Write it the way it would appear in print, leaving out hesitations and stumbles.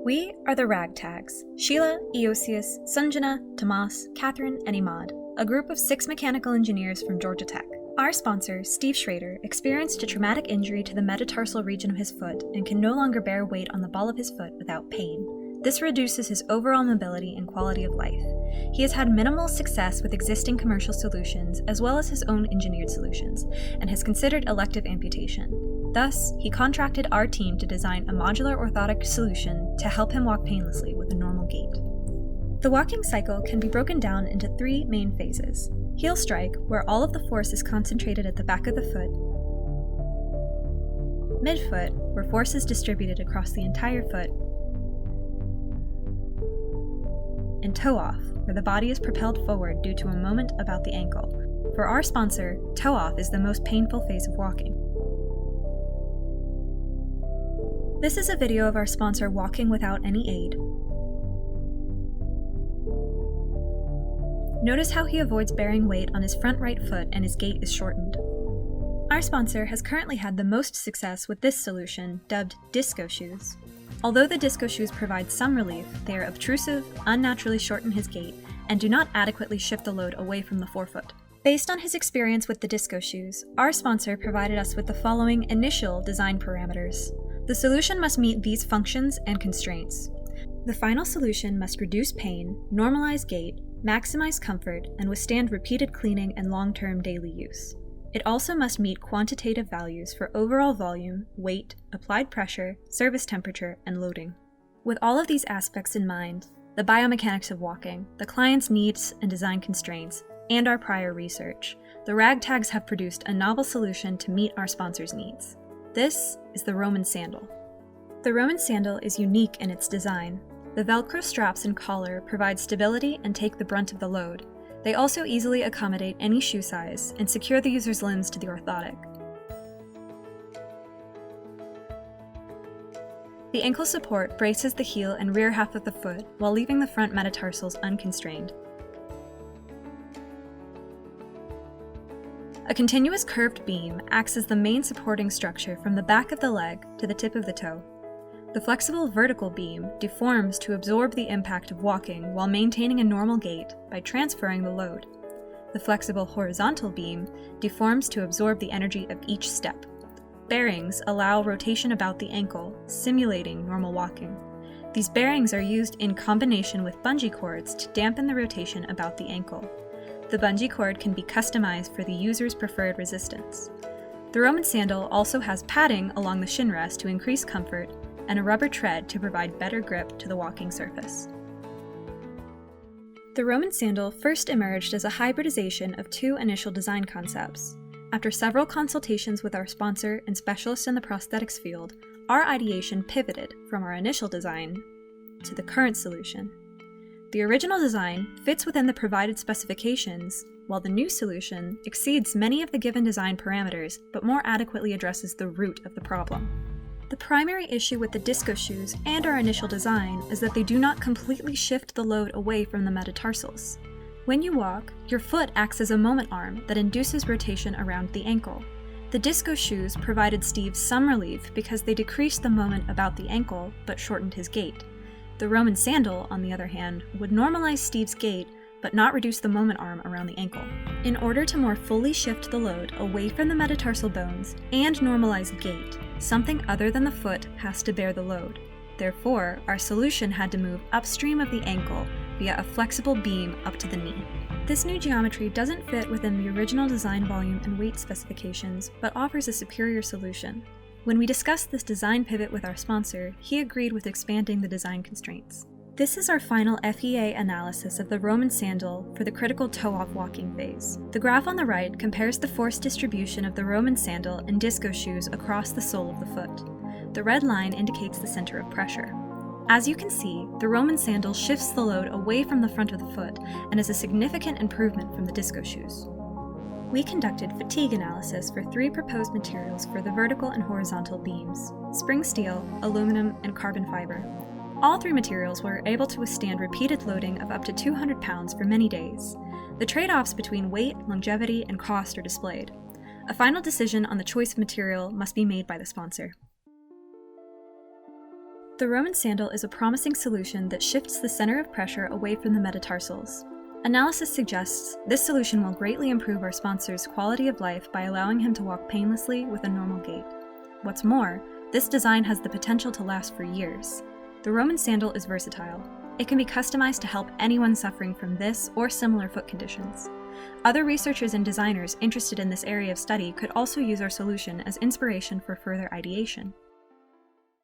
We are the RagTags: Sheila, Eosius, Sanjana, Tomas, Catherine, and Imad, a group of 6 mechanical engineers from Georgia Tech. Our sponsor, Steve Schrader, experienced a traumatic injury to the metatarsal region of his foot and can no longer bear weight on the ball of his foot without pain. This reduces his overall mobility and quality of life. He has had minimal success with existing commercial solutions as well as his own engineered solutions, and has considered elective amputation. Thus, he contracted our team to design a modular orthotic solution to help him walk painlessly with a normal gait. The walking cycle can be broken down into 3 main phases. Heel strike, where all of the force is concentrated at the back of the foot. Midfoot, where force is distributed across the entire foot. And toe off, where the body is propelled forward due to a moment about the ankle. For our sponsor, toe off is the most painful phase of walking. This is a video of our sponsor walking without any aid. Notice how he avoids bearing weight on his front right foot and his gait is shortened. Our sponsor has currently had the most success with this solution, dubbed disco shoes. Although the disco shoes provide some relief, they are obtrusive, unnaturally shorten his gait, and do not adequately shift the load away from the forefoot. Based on his experience with the disco shoes, our sponsor provided us with the following initial design parameters. The solution must meet these functions and constraints. The final solution must reduce pain, normalize gait, maximize comfort, and withstand repeated cleaning and long-term daily use. It also must meet quantitative values for overall volume, weight, applied pressure, service temperature, and loading. With all of these aspects in mind, the biomechanics of walking, the client's needs and design constraints, and our prior research, the RagTags have produced a novel solution to meet our sponsor's needs. This is the Roman sandal. The Roman sandal is unique in its design. The Velcro straps and collar provide stability and take the brunt of the load. They also easily accommodate any shoe size and secure the user's limbs to the orthotic. The ankle support braces the heel and rear half of the foot while leaving the front metatarsals unconstrained. A continuous curved beam acts as the main supporting structure from the back of the leg to the tip of the toe. The flexible vertical beam deforms to absorb the impact of walking while maintaining a normal gait by transferring the load. The flexible horizontal beam deforms to absorb the energy of each step. Bearings allow rotation about the ankle, simulating normal walking. These bearings are used in combination with bungee cords to dampen the rotation about the ankle. The bungee cord can be customized for the user's preferred resistance. The Roman sandal also has padding along the shin rest to increase comfort and a rubber tread to provide better grip to the walking surface. The Roman sandal first emerged as a hybridization of 2 initial design concepts. After several consultations with our sponsor and specialists in the prosthetics field, our ideation pivoted from our initial design to the current solution. The original design fits within the provided specifications, while the new solution exceeds many of the given design parameters but more adequately addresses the root of the problem. The primary issue with the disco shoes and our initial design is that they do not completely shift the load away from the metatarsals. When you walk, your foot acts as a moment arm that induces rotation around the ankle. The disco shoes provided Steve some relief because they decreased the moment about the ankle but shortened his gait. The Roman sandal, on the other hand, would normalize Steve's gait but not reduce the moment arm around the ankle. In order to more fully shift the load away from the metatarsal bones and normalize gait, something other than the foot has to bear the load. Therefore, our solution had to move upstream of the ankle via a flexible beam up to the knee. This new geometry doesn't fit within the original design volume and weight specifications, but offers a superior solution. When we discussed this design pivot with our sponsor, he agreed with expanding the design constraints. This is our final FEA analysis of the Roman sandal for the critical toe-off walking phase. The graph on the right compares the force distribution of the Roman sandal and disco shoes across the sole of the foot. The red line indicates the center of pressure. As you can see, the Roman sandal shifts the load away from the front of the foot and is a significant improvement from the disco shoes. We conducted fatigue analysis for 3 proposed materials for the vertical and horizontal beams: spring steel, aluminum, and carbon fiber. All 3 materials were able to withstand repeated loading of up to 200 pounds for many days. The trade-offs between weight, longevity, and cost are displayed. A final decision on the choice of material must be made by the sponsor. The Roman sandal is a promising solution that shifts the center of pressure away from the metatarsals. Analysis suggests this solution will greatly improve our sponsor's quality of life by allowing him to walk painlessly with a normal gait. What's more, this design has the potential to last for years. The Roman sandal is versatile. It can be customized to help anyone suffering from this or similar foot conditions. Other researchers and designers interested in this area of study could also use our solution as inspiration for further ideation.